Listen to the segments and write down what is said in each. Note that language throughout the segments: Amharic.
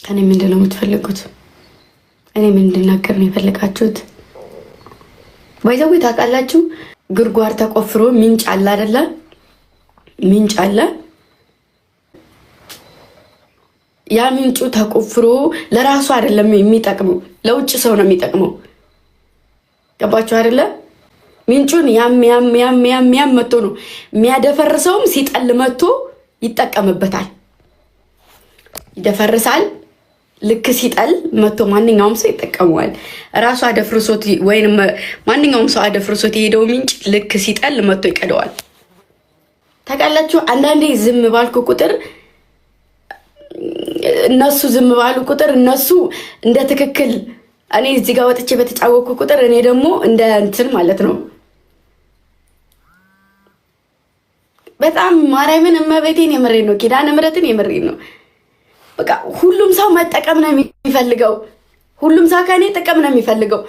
ከኔ ምንድነው የምትፈልጉት? እኔ ምን እንድናገር ነው የፈለጋችሁት? ባይዘው ታውቃላችሁ፣ ጉድጓድ ተቆፍሮ ምንጭ አለ አይደለ? ምንጭ አለ። ያ ምንጩ ተቆፍሮ ለራሱ አይደለም የሚጠቅመው፣ ለውጭ ሰው ነው የሚጠቅመው። ገባችሁ አይደለ? ምንጩን ያም መጥቶ ነው የሚያደፈርሰውም፣ ሲጠል መጥቶ ይጠቀምበታል፣ ይደፈርሳል። ልክ ሲጠል መጥቶ ማንኛውም ሰው ይጠቀመዋል። ራሱ አደፍርሶት ወይንም ማንኛውም ሰው አደፍርሶት የሄደው ምንጭ ልክ ሲጠል መጥቶ ይቀደዋል። ታውቃላችሁ፣ አንዳንዴ ዝም ባልኩ ቁጥር እነሱ ዝም ባሉ ቁጥር እነሱ እንደ ትክክል፣ እኔ እዚህ ጋር ወጥቼ በተጫወኩ ቁጥር እኔ ደግሞ እንደ እንትን ማለት ነው። በጣም ማርያምን እመቤቴን የምሬን ነው፣ ኪዳነ ምሕረትን የምሬን ነው። በቃ ሁሉም ሰው መጠቀም ነው የሚፈልገው። ሁሉም ሰው ከኔ ጥቅም ነው የሚፈልገው።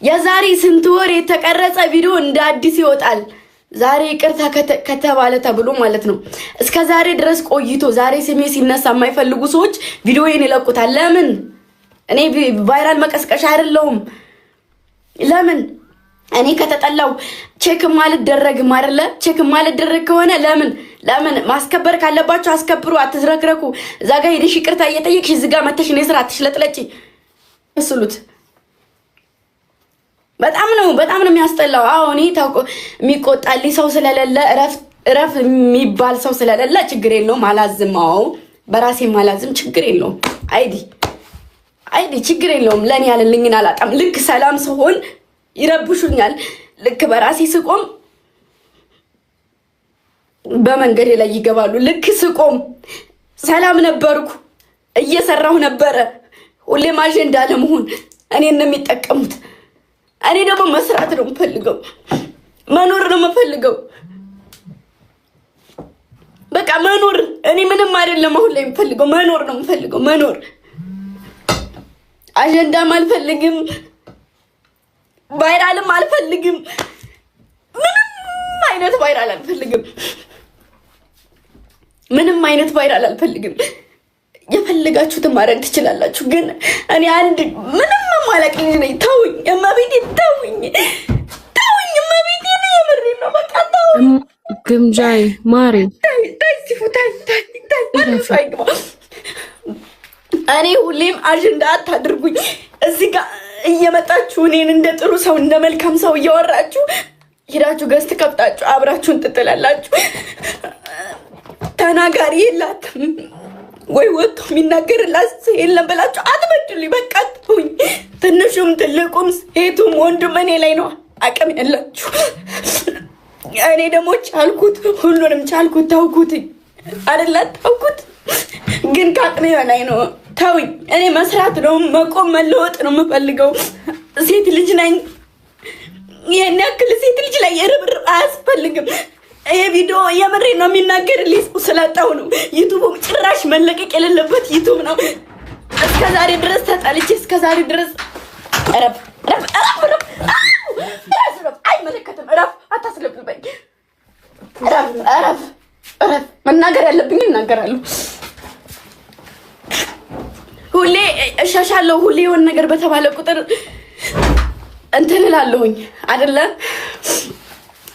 የዛሬ ስንት ወር የተቀረጸ ቪዲዮ እንደ አዲስ ይወጣል። ዛሬ ይቅርታ ከተባለ ተብሎ ማለት ነው። እስከ ዛሬ ድረስ ቆይቶ ዛሬ ስሜ ሲነሳ የማይፈልጉ ሰዎች ቪዲዮዬን ይለቁታል። ለምን? እኔ ቫይራል መቀስቀሻ አይደለሁም። ለምን? እኔ ከተጠላው ቼክ ማልደረግም አይደለ? ቼክ ማልደረግ ከሆነ ለምን ማስከበር ካለባችሁ አስከብሩ፣ አትዝረክረኩ። እዛ ጋር ሄደሽ ይቅርታ እየጠየቅሽ እዚህ ጋር መተሽ ነው ስራ አትሽለጥለጪ መስሉት። በጣም ነው የሚያስጠላው። አዎ እኔ የሚቆጣልኝ ሰው ስለሌለ እረፍ የሚባል ሰው ስለሌለ ችግር የለውም፣ አላዝማው በራሴ ማላዝም ችግር የለውም። አይዲ ችግር የለውም። ለኔ ያለልኝን አላጣም። ልክ ሰላም ስሆን ይረብሹኛል። ልክ በራሴ ስቆም በመንገድ ላይ ይገባሉ። ልክ ስቆም ሰላም ነበርኩ፣ እየሰራሁ ነበረ። ሁሌም አጀንዳ ለመሆን እኔን ነው የሚጠቀሙት። እኔ ደግሞ መስራት ነው የምፈልገው፣ መኖር ነው የምፈልገው። በቃ መኖር፣ እኔ ምንም አይደለም አሁን ላይ የምፈልገው መኖር ነው የምፈልገው። መኖር አጀንዳም አልፈልግም፣ ቫይራልም አልፈልግም፣ ምንም አይነት ቫይራል አልፈልግም፣ ምንም አይነት ቫይራል አልፈልግም። የፈለጋችሁትን ማድረግ ትችላላችሁ፣ ግን እኔ አንድ ምንም ማለቅ ልጅ ነኝ። ተውኝ እመቤቴ፣ ተውኝ እመቤቴ፣ ነው የምሬን ነው። በቃ ተውኝ። ግምጃይ ማሪ እኔ ሁሌም አጀንዳ አታድርጉኝ። እዚህ ጋር እየመጣችሁ እኔን እንደ ጥሩ ሰው እንደ መልካም ሰው እያወራችሁ ሄዳችሁ ገዝት ከፍታችሁ አብራችሁን ትጥላላችሁ። ተናጋሪ የላትም ወይ ወጥቶ የሚናገርላት የለም ብላችሁ አትበድሉኝ። በቃ ተውኝ። ትንሹም ትልቁም ሴቱም ወንዱም እኔ ላይ ነው አቅም ያላችሁ። እኔ ደግሞ ቻልኩት፣ ሁሉንም ቻልኩት፣ ታውኩት አይደለ? ታውኩት፣ ግን ከአቅሜ በላይ ነው። ተውኝ። እኔ መስራት ነው፣ መቆም መለወጥ ነው የምፈልገው። ሴት ልጅ ነኝ። ይሄን ያክል ሴት ልጅ ላይ የርብርብ አያስፈልግም። ይሄ ቪዲዮ የምሬ ነው የሚናገርልኝ ስላጣው ነው። ዩቱብ ጭራሽ መለቀቅ የሌለበት ዩቱብ ነው። እስከዛሬ ድረስ ተጣልቼ እስከዛሬ ድረስ ረፍ አይመለከትም። ረፍ አታስለብልበኝ። ረፍ መናገር ያለብኝ እናገራለሁ። ሁሌ እሻሻለሁ። ሁሌ የሆነ ነገር በተባለ ቁጥር እንትን እላለሁኝ አይደለ?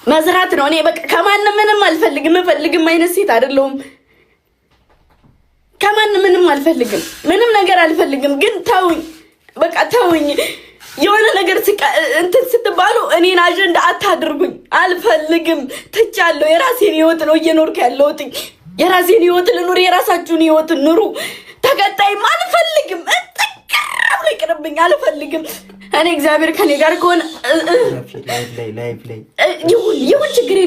መስራት ነው። እኔ በቃ ከማንም ምንም አልፈልግም። የምፈልግም አይነት ሴት አይደለሁም። ከማንም ምንም አልፈልግም። ምንም ነገር አልፈልግም። ግን ተውኝ፣ በቃ ተውኝ። የሆነ ነገር እንትን ስትባሉ እኔን አጀንዳ አታድርጉኝ። አልፈልግም። ትቻለሁ። የራሴን ህይወት ነው እየኖርኩ ያለሁት። የራሴን ህይወት ልኑር፣ የራሳችሁን ህይወት ኑሩ። ተከታይም አልፈልግም። እንጥቃው ይቅርብኝ። አልፈልግም። እኔ እግዚአብሔር ከኔ ጋር ከሆነ ይሁን፣ ችግር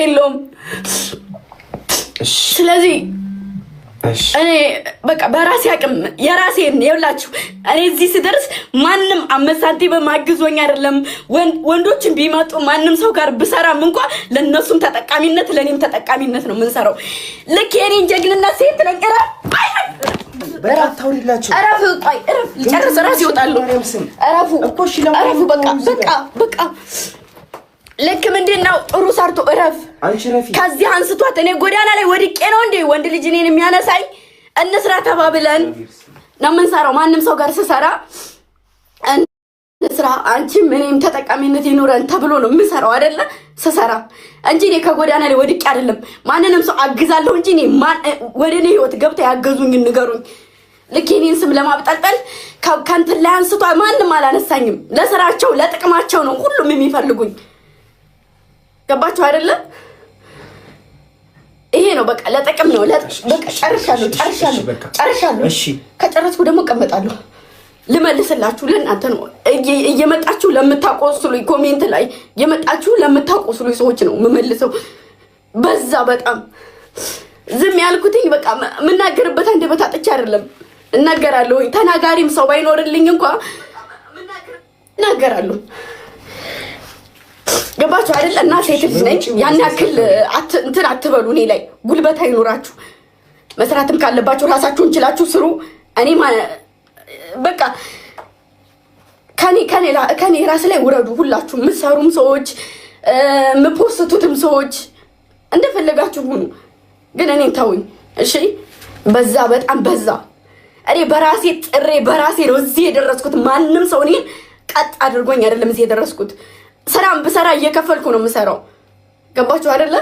የለውም። ስለዚህ እኔ በቃ በራሴ አቅም የራሴን ይኸውላችሁ፣ እኔ እዚህ ስደርስ ማንም 5 ሳንቲም በማግዞኝ አይደለም። ወንዶችን ቢመጡ ማንም ሰው ጋር ብሰራም እንኳን ለነሱም ተጠቃሚነት ለኔም ተጠቃሚነት ነው የምንሰራው። ልክ የኔን ጀግንነት ሴት ለቀራ በራታውላችሁ አረፍ ጨርስ ራስ ይወጣሉ። አረፉ በቃ ልክ ምንድነው ጥሩ ሰርቶ እረፍ። ከዚህ አንስቷት እኔ ጎዳና ላይ ወድቄ ነው እንዴ ወንድ ልጅ እኔን የሚያነሳኝ? እንስራ ተባብለን ነው የምንሰራው። ማንም ሰው ጋር ስሰራ ስራ አንቺም እኔም ተጠቃሚነት ይኖረን ተብሎ ነው የምሰራው አይደለ? ስሰራ እንጂ እኔ ከጎዳና ላይ ወድቄ አይደለም። ማንንም ሰው አግዛለሁ እንጂ እኔ ወደ እኔ ህይወት ገብታ ያገዙኝ ንገሩኝ። ልክ የኔን ስም ለማብጠልጠል ከእንትን ላይ አንስቶ ማንም አላነሳኝም። ለስራቸው ለጥቅማቸው ነው ሁሉም የሚፈልጉኝ። ገባችሁ አይደለ? ይሄ ነው በቃ ለጥቅም ነው። በቃ ጨርሻለሁ። እሺ ከጨረስኩ ደግሞ እቀመጣለሁ። ልመልስላችሁ ለእናንተ ነው እየመጣችሁ ለምታቆስሉኝ ኮሜንት ላይ እየመጣችሁ ለምታቆስሉኝ ሰዎች ነው የምመልሰው። በዛ በጣም ዝም ያልኩትኝ በቃ የምናገርበት አንደበት አጥቼ አይደለም። እናገራለሁ። ተናጋሪም ሰው ባይኖርልኝ እንኳን እናገራለሁ። ገባችሁ አይደለ? እና ሴት ልጅ ነኝ። ያን ያክል እንትን አትበሉ። እኔ ላይ ጉልበት አይኖራችሁ። መስራትም ካለባችሁ ራሳችሁን ችላችሁ ስሩ። እኔ በቃ ከኔ ራስ ላይ ውረዱ። ሁላችሁ የምትሰሩም ሰዎች የምትፖስቱትም ሰዎች እንደፈለጋችሁ ሁኑ፣ ግን እኔን ተውኝ እሺ። በዛ በጣም በዛ። እኔ በራሴ ጥሬ በራሴ ነው እዚህ የደረስኩት። ማንም ሰው እኔን ቀጥ አድርጎኝ አይደለም እዚህ የደረስኩት። ስራም ብሰራ እየከፈልኩ ነው የምሰራው። ገባችሁ አይደለ?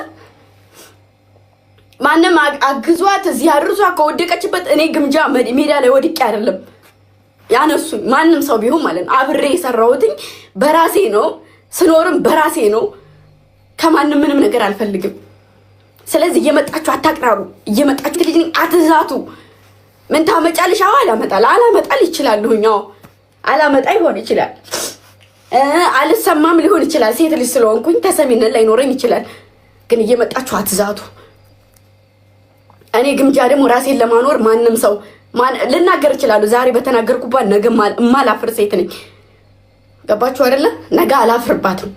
ማንም አግዟት እዚህ አድርሷ ከወደቀችበት እኔ ግምጃ ሜዳ ላይ ወድቄ አይደለም ያነሱኝ። ማንም ሰው ቢሆን ማለት ነው አብሬ የሰራሁትኝ በራሴ ነው። ስኖርም በራሴ ነው። ከማንም ምንም ነገር አልፈልግም። ስለዚህ እየመጣችሁ አታቅራሩ። እየመጣችሁ ልጅ አትዛቱ። ምን ታመጫለሽ? አላመጣል ይችላልሁኝ። አላመጣ ይሆን ይችላል። አልሰማም ሊሆን ይችላል። ሴት ልጅ ስለሆንኩኝ ተሰሚነት ላይኖረኝ ይችላል። ግን እየመጣችሁ አትዛቱ። እኔ ግምጃ ደግሞ ራሴን ለማኖር ማንም ሰው ልናገር ይችላል። ዛሬ በተናገርኩባት ነገ ማላፍር ሴት ነኝ። ገባችሁ አይደለ? ነገ አላፍርባትም።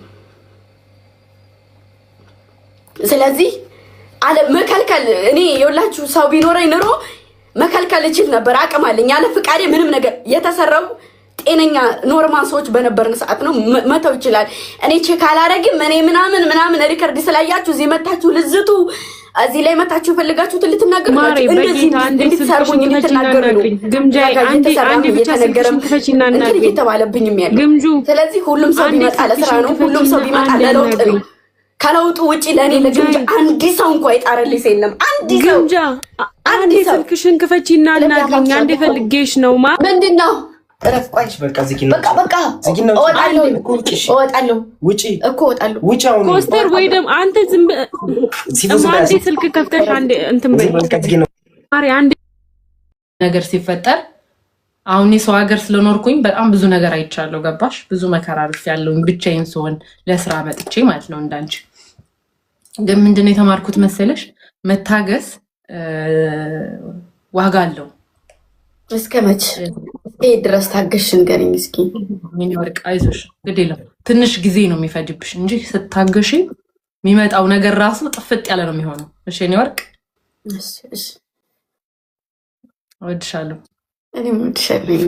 ስለዚህ መከልከል እኔ የውላችሁ ሰው ቢኖረኝ ኑሮ መከልከል እችል ነበር። አቅም አለኝ። ያለ ፍቃዴ ምንም ነገር የተሰራው ጤነኛ ኖርማል ሰዎች በነበርን ሰዓት ነው መተው ይችላል። እኔ ቼክ አላረግም። እኔ ምናምን ሪከርድ ስላያችሁ እዚህ መታችሁ ልዝቱ፣ እዚህ ላይ መታችሁ ፈልጋችሁት ልትናገሩ ናችሁ። እንደዚህ እንድትሰርቡኝ እንድትናገሩ ነው እየተባለብኝም ያለ። ስለዚህ ሁሉም ሰው ቢመጣ ለስራ ነው። ሁሉም ሰው ቢመጣ ለለውጥ ነው። ከለውጡ ውጪ ለእኔ ለግምጃ አንድ ሰው እንኳን የጣረልኝ የለም። አንድ ሰው አንድ ስልክሽን ክፈቺና እናግኝ። አንዴ ፈልጌሽ ነው ምንድን ነው ረፍቋች በቃ እወጣለሁ። ውጪ እኮ እወጣለሁ። ኮስተር ወይ ደግሞ አንተ ዝም አንዴ ስልክ ከፍተሽ አንዴ እንትን በይ አንዴ ነገር ሲፈጠር አሁን የሰው ሀገር ስለኖርኩኝ በጣም ብዙ ነገር አይቻለሁ። ገባሽ? ብዙ መከራ አልፌያለሁ ብቻዬን ስሆን ለስራ መጥቼ ማለት ነው እንዳንቺ። ግን ምንድነው የተማርኩት መሰለሽ? መታገስ ዋጋ አለው። እስከ መቼ ድረስ ታገሽ ንገሪኝ እስኪ። ምን ወርቅ አይዞሽ፣ ግድ የለም ትንሽ ጊዜ ነው የሚፈጅብሽ እንጂ ስታገሽ የሚመጣው ነገር ራሱ ጥፍጥ ያለ ነው የሚሆነው። እሺ እኔ ወርቅ እወድሻለሁ። እኔም እወድሻለሁ።